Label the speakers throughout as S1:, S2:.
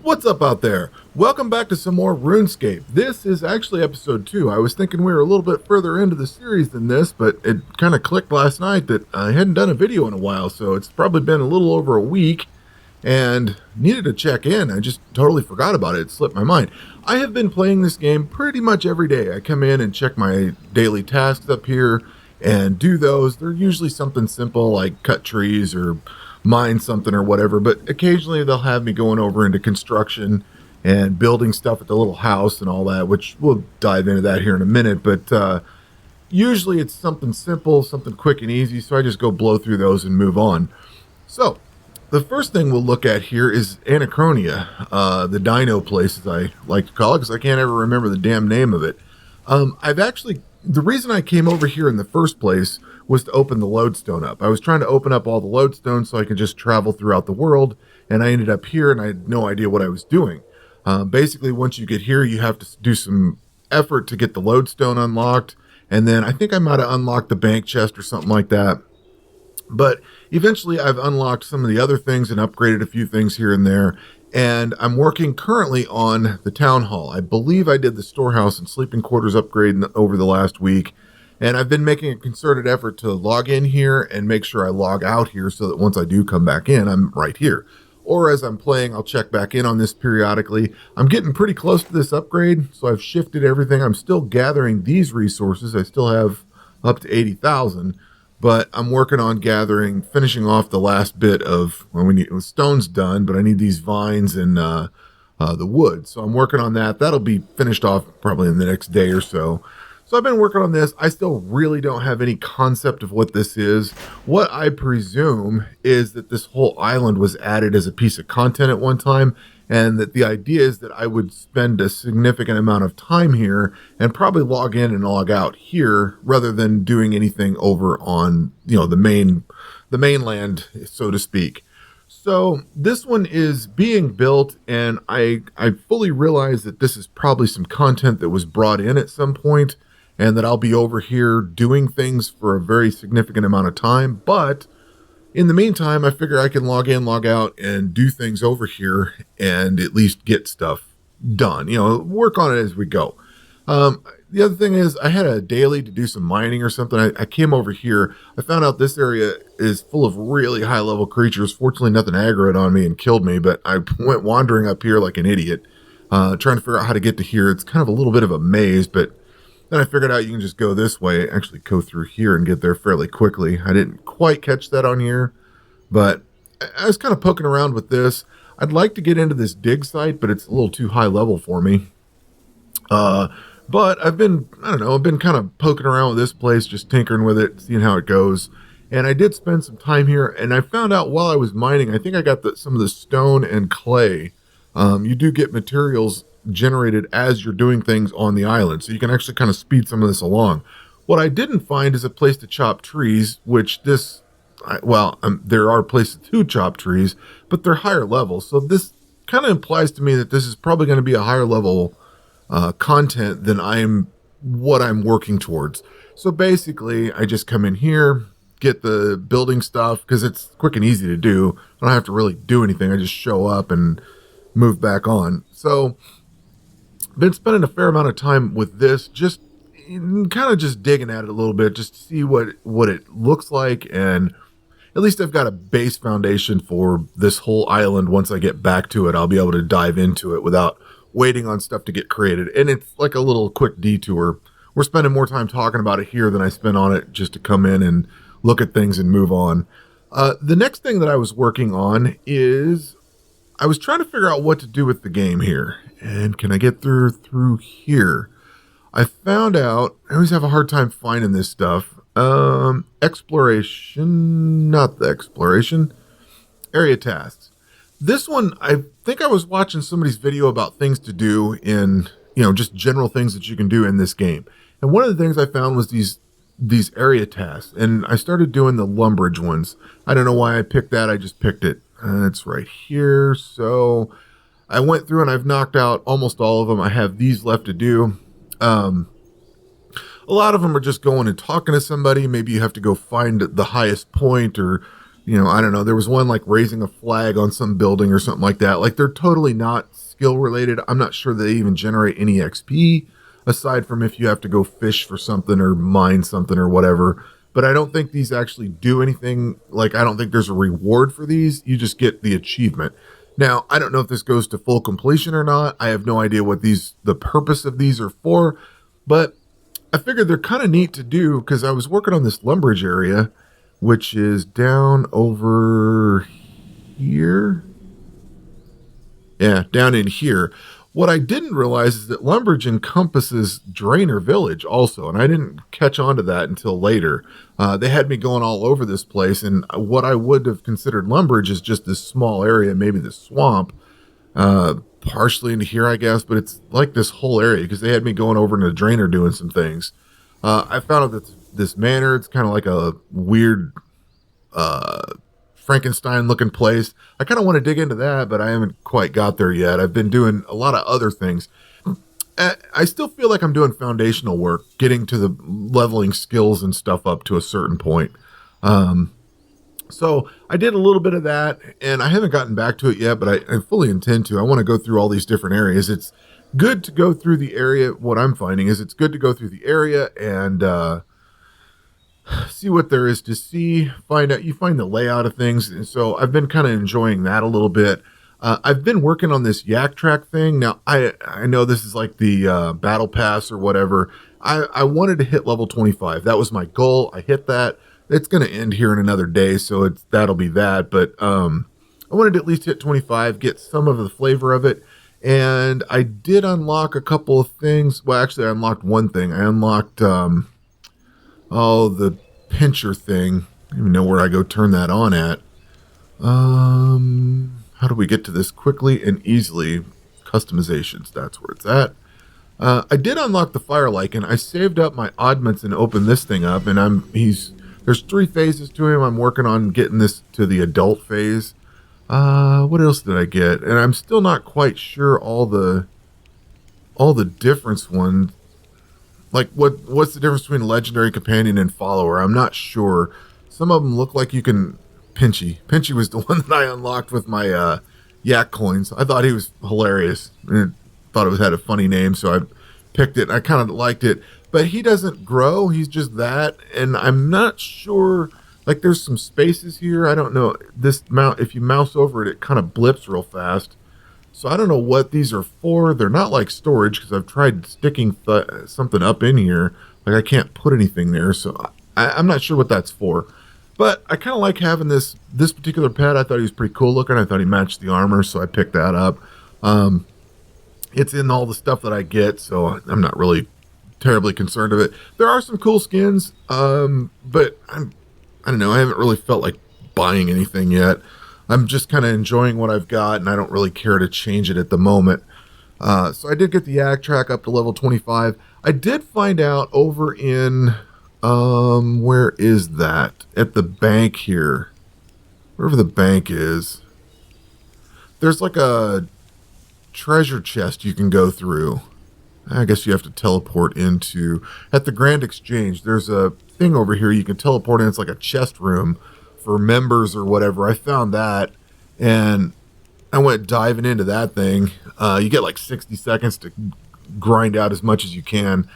S1: What's up out there? Welcome back to some more Runescape. This is actually episode 2. I was thinking we were a little bit further into the series than this, but it kind of clicked last night that I hadn't done a video in a while, so it's probably been a little over a week and needed to check in. I just totally forgot about it. It slipped my mind. I have been playing this game pretty much every day. I come in and check my daily tasks up here and do those. They're usually something simple like cut trees or mine something or whatever, but occasionally they'll have me going over into construction and building stuff at the little house and all that, which we'll dive into that here in a minute. But usually it's something simple, something quick and easy, so I just go blow through those and move on. So the first thing we'll look at here is Anachronia, the dino place, as I like to call it, because I can't ever remember the damn name of it. The reason I came over here in the first place was to open the lodestone up. I was trying to open up all the lodestones so I could just travel throughout the world, and I ended up here and I had no idea what I was doing. Basically, once you get here, you have to do some effort to get the lodestone unlocked, and then I think I might have unlocked the bank chest or something like that. But eventually I've unlocked some of the other things and upgraded a few things here and there, and I'm working currently on the town hall. I believe I did the storehouse and sleeping quarters upgrade over the last week, and I've been making a concerted effort to log in here and make sure I log out here so that once I do come back in, I'm right here. Or as I'm playing, I'll check back in on this periodically. I'm getting pretty close to this upgrade, so I've shifted everything. I'm still gathering these resources. I still have up to 80,000, but I'm working on finishing off the last bit of, stone's done, but I need these vines and the wood. So I'm working on that. That'll be finished off probably in the next day or so. So I've been working on this. I still really don't have any concept of what this is. What I presume is that this whole island was added as a piece of content at one time, and that the idea is that I would spend a significant amount of time here and probably log in and log out here rather than doing anything over on, the mainland, so to speak. So this one is being built, and I fully realize that this is probably some content that was brought in at some point, and that I'll be over here doing things for a very significant amount of time. But in the meantime, I figure I can log in, log out, and do things over here and at least get stuff done. Work on it as we go. The other thing is I had a daily to do some mining or something. I came over here. I found out this area is full of really high-level creatures. Fortunately, nothing aggroed on me and killed me, but I went wandering up here like an idiot, trying to figure out how to get to here. It's kind of a little bit of a maze, but then I figured out you can just go this way, actually go through here and get there fairly quickly. I didn't quite catch that on here, but I was kind of poking around with this. I'd like to get into this dig site, but it's a little too high level for me. But I've been kind of poking around with this place, just tinkering with it, seeing how it goes. And I did spend some time here, and I found out while I was mining, I think I got some of the stone and clay. You do get materials generated as you're doing things on the island, so you can actually kind of speed some of this along. What I didn't find is a place to chop trees, which there are places to chop trees, but they're higher level. So this kind of implies to me that this is probably going to be a higher level content than what I'm working towards. So basically, I just come in here, get the building stuff, because it's quick and easy to do. I don't have to really do anything. I just show up and move back on. So been spending a fair amount of time with this, just kind of just digging at it a little bit, just to see what it looks like, and at least I've got a base foundation for this whole island. Once I get back to it, I'll be able to dive into it without waiting on stuff to get created. And it's like a little quick detour. We're spending more time talking about it here than I spent on it just to come in and look at things and move on. The next thing that I was working on is I was trying to figure out what to do with the game here. And can I get through here? I found out, I always have a hard time finding this stuff. Exploration, not the exploration. Area tasks. This one, I think I was watching somebody's video about things to do in, just general things that you can do in this game. And one of the things I found was these area tasks. And I started doing the Lumbridge ones. I don't know why I picked that. I just picked it. It's right here. So I went through and I've knocked out almost all of them. I have these left to do. A lot of them are just going and talking to somebody. Maybe you have to go find the highest point or I don't know. There was one like raising a flag on some building or something like that. Like they're totally not skill related. I'm not sure they even generate any XP aside from if you have to go fish for something or mine something or whatever. But I don't think these actually do anything. Like I don't think there's a reward for these. You just get the achievement. Now, I don't know if this goes to full completion or not. I have no idea what the purpose of these are for, but I figured they're kind of neat to do because I was working on this Lumbridge area, which is down over here. Yeah, down in here. What I didn't realize is that Lumbridge encompasses Drainer Village also, and I didn't catch on to that until later. They had me going all over this place, and what I would have considered Lumbridge is just this small area, maybe the swamp, partially into here, I guess, but it's like this whole area because they had me going over into Drainer doing some things. I found out that this manor, it's kind of like a weird Frankenstein looking place. I kind of want to dig into that, but I haven't quite got there yet. I've been doing a lot of other things. I still feel like I'm doing foundational work, getting to the leveling skills and stuff up to a certain point. So I did a little bit of that, and I haven't gotten back to it yet, but I fully intend to. I want to go through all these different areas. It's good to go through the area. What I'm finding is it's good to go through the area and see what there is to see, find the layout of things. And so I've been kind of enjoying that a little bit. I've been working on this yak track thing. Now I know this is like the battle pass or whatever. I wanted to hit level 25. That was my goal. I hit that. It's going to end here in another day. So that'll be that. But I wanted to at least hit 25, get some of the flavor of it. And I did unlock a couple of things. Well, actually I unlocked one thing. I unlocked, the pincher thing. I don't even know where I go turn that on at. How do we get to this quickly and easily? Customizations, that's where it's at. I did unlock the fire lichen. I saved up my oddments and opened this thing up, and there's 3 phases to him. I'm working on getting this to the adult phase. What else did I get? And I'm still not quite sure all the difference ones. Like, what's the difference between legendary companion and follower? I'm not sure. Some of them look like you can... Pinchy. Pinchy was the one that I unlocked with my yak coins. I thought he was hilarious. I thought it had a funny name, so I picked it. I kind of liked it. But he doesn't grow. He's just that. And I'm not sure... Like, there's some spaces here. I don't know. If you mouse over it, it kind of blips real fast. So I don't know what these are for. They're not like storage because I've tried sticking something up in here. Like I can't put anything there. So I'm not sure what that's for. But I kind of like having this particular pet. I thought he was pretty cool looking. I thought he matched the armor, so I picked that up. It's in all the stuff that I get, so I'm not really terribly concerned of it. There are some cool skins, but I don't know. I haven't really felt like buying anything yet. I'm just kind of enjoying what I've got, and I don't really care to change it at the moment. So I did get the yak track up to level 25. I did find out over in, where is that? At the bank here. Wherever the bank is. There's like a treasure chest you can go through. I guess you have to teleport into... At the Grand Exchange, there's a thing over here you can teleport in. It's like a chest room for members or whatever. I found that, and I went diving into that thing. You get like 60 seconds to grind out as much as you can.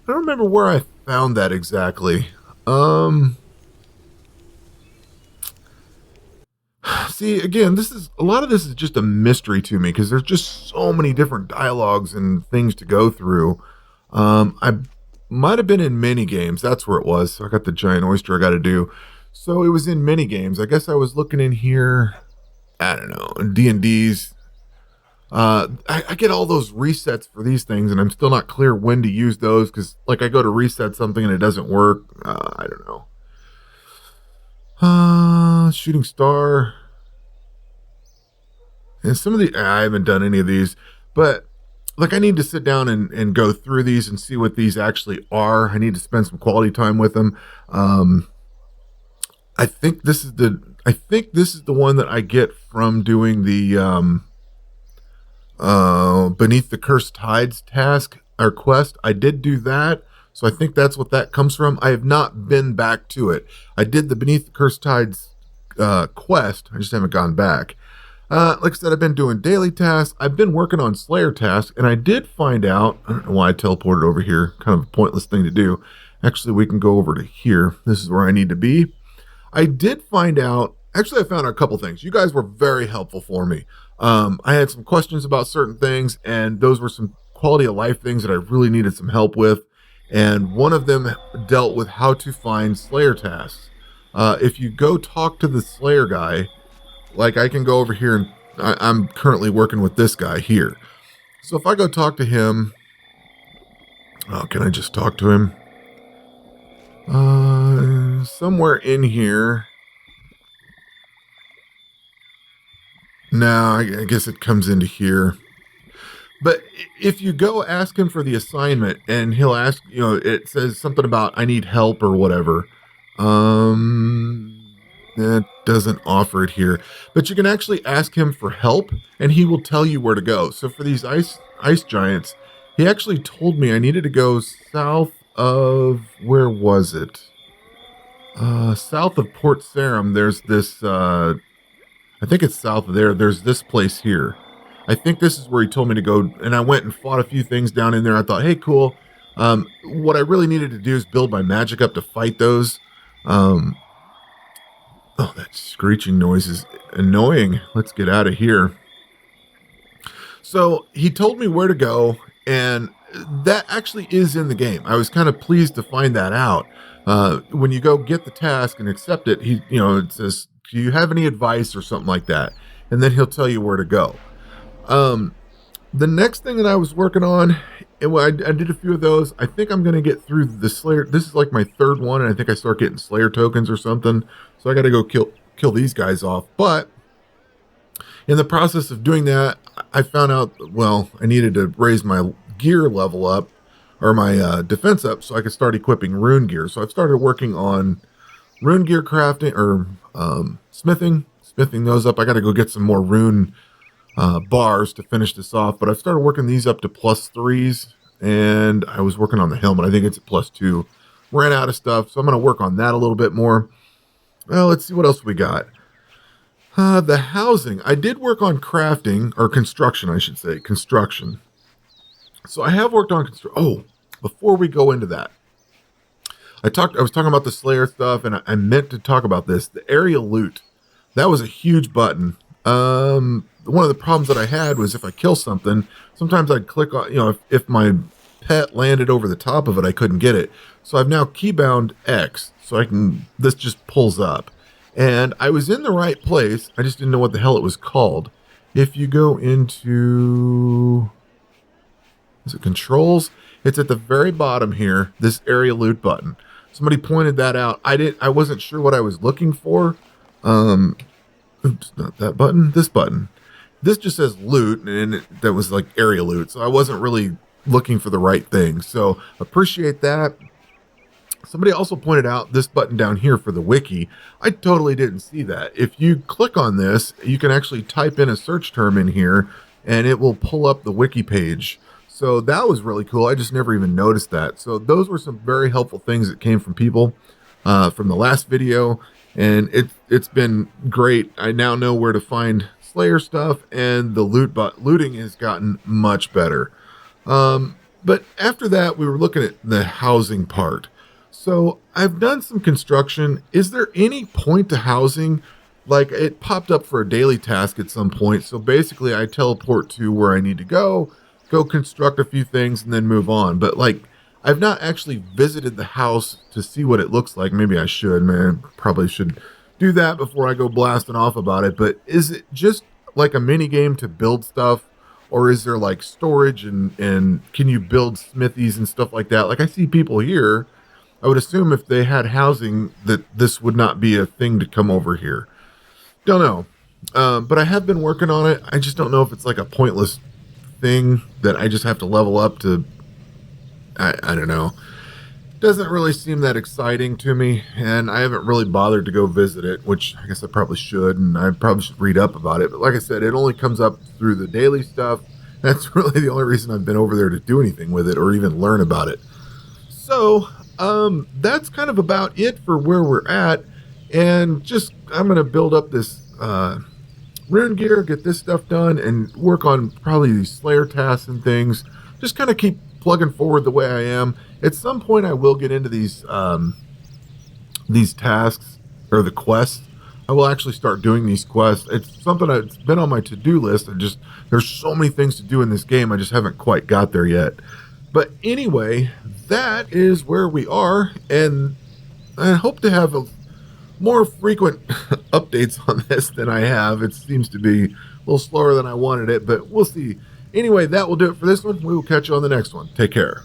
S1: I don't remember where I found that exactly. See, again, a lot of this is just a mystery to me because there's just so many different dialogues and things to go through. I might have been in mini games. That's where it was. So I got the giant oyster I got to do. So it was in mini games. I guess I was looking in here. I don't know, D&Ds. I get all those resets for these things, and I'm still not clear when to use those because, like, I go to reset something and it doesn't work. I don't know. Shooting star. And some of I haven't done any of these, but like I need to sit down and go through these and see what these actually are. I need to spend some quality time with them. I think this is the one that I get from doing the Beneath the Cursed Tides task or quest. I did do that, so I think that's what that comes from. I have not been back to it. I did the Beneath the Cursed Tides quest. I just haven't gone back. Like I said, I've been doing daily tasks. I've been working on Slayer tasks, and I did find out, I don't know why I teleported over here, kind of a pointless thing to do. Actually, we can go over to here. This is where I need to be. I did find out, actually, I found out a couple things. You guys were very helpful for me. I had some questions about certain things, and those were some quality of life things that I really needed some help with. And one of them dealt with how to find Slayer tasks. If you go talk to the Slayer guy, like I can go over here and I'm currently working with this guy here. So if I go talk to him, oh, can I just talk to him? Somewhere in here. No, I guess it comes into here. But if you go ask him for the assignment and he'll ask, it says something about I need help or whatever. It doesn't offer it here, but you can actually ask him for help and he will tell you where to go. So for these ice giants, he actually told me I needed to go south of, where was it? South of Port Sarum. There's this, I think it's south of there. There's this place here. I think this is where he told me to go. And I went and fought a few things down in there. I thought, hey, cool. What I really needed to do is build my magic up to fight those. Oh, that screeching noise is annoying. Let's get out of here. So he told me where to go, and that actually is in the game. I was kind of pleased to find that out. When you go get the task and accept it, it says, do you have any advice or something like that? And then he'll tell you where to go. The next thing that I was working on, I did a few of those. I think I'm going to get through the Slayer. This is like my third one, and I think I start getting Slayer tokens or something. So I got to go kill these guys off. But in the process of doing that, I found out, I needed to raise my gear level up, or my defense up, so I could start equipping rune gear. So I've started working on rune gear crafting, or smithing those up. I got to go get some more rune bars to finish this off, but I've started working these up to +3s, and I was working on the helmet. I think it's at +2. Ran out of stuff, so I'm going to work on that a little bit more. Well, let's see what else we got. The housing. I did work on crafting, or construction, I should say. Construction. So I have worked on construction. Oh, before we go into that, I was talking about the Slayer stuff, and I meant to talk about this. The area loot. That was a huge button. One of the problems that I had was if I kill something, sometimes I'd click on, if my pet landed over the top of it, I couldn't get it. So I've now keybound X, so this just pulls up. And I was in the right place, I just didn't know what the hell it was called. If you go into, is it controls? It's at the very bottom here, this area loot button. Somebody pointed that out. I wasn't sure what I was looking for. Oops, not that button, this button. This just says loot, and that was like area loot, so I wasn't really looking for the right thing. So appreciate that. Somebody also pointed out this button down here for the wiki. I totally didn't see that. If you click on this, you can actually type in a search term in here, and it will pull up the wiki page. So that was really cool. I just never even noticed that. So those were some very helpful things that came from people from the last video, and it's been great. I now know where to find Slayer stuff, and the looting has gotten much better. But after that, we were looking at the housing part. So I've done some construction. Is there any point to housing? Like, it popped up for a daily task at some point. So basically I teleport to where I need to go construct a few things, and then move on. But like, I've not actually visited the house to see what it looks like. Maybe I should, man. Probably should do that before I go blasting off about it. But is it just like a mini game to build stuff? Or is there like storage and can you build smithies and stuff like that? Like, I see people here. I would assume if they had housing that this would not be a thing to come over here. Don't know. But I have been working on it. I just don't know if it's like a pointless thing that I just have to level up to. I don't know. Doesn't really seem that exciting to me, and I haven't really bothered to go visit it, which I guess I probably should, and I probably should read up about it. But like I said, it only comes up through the daily stuff. That's really the only reason I've been over there to do anything with it or even learn about it. So that's kind of about it for where we're at. And just, I'm going to build up this rune gear, get this stuff done, and work on probably these Slayer tasks and things. Just kind of keep plugging forward the way I am. At some point, I will get into these tasks or the quests. I will actually start doing these quests. It's something that's been on my to-do list. There's so many things to do in this game. I just haven't quite got there yet. But anyway, that is where we are, and I hope to have more frequent updates on this than I have. It seems to be a little slower than I wanted it, but we'll see. Anyway, that will do it for this one. We will catch you on the next one. Take care.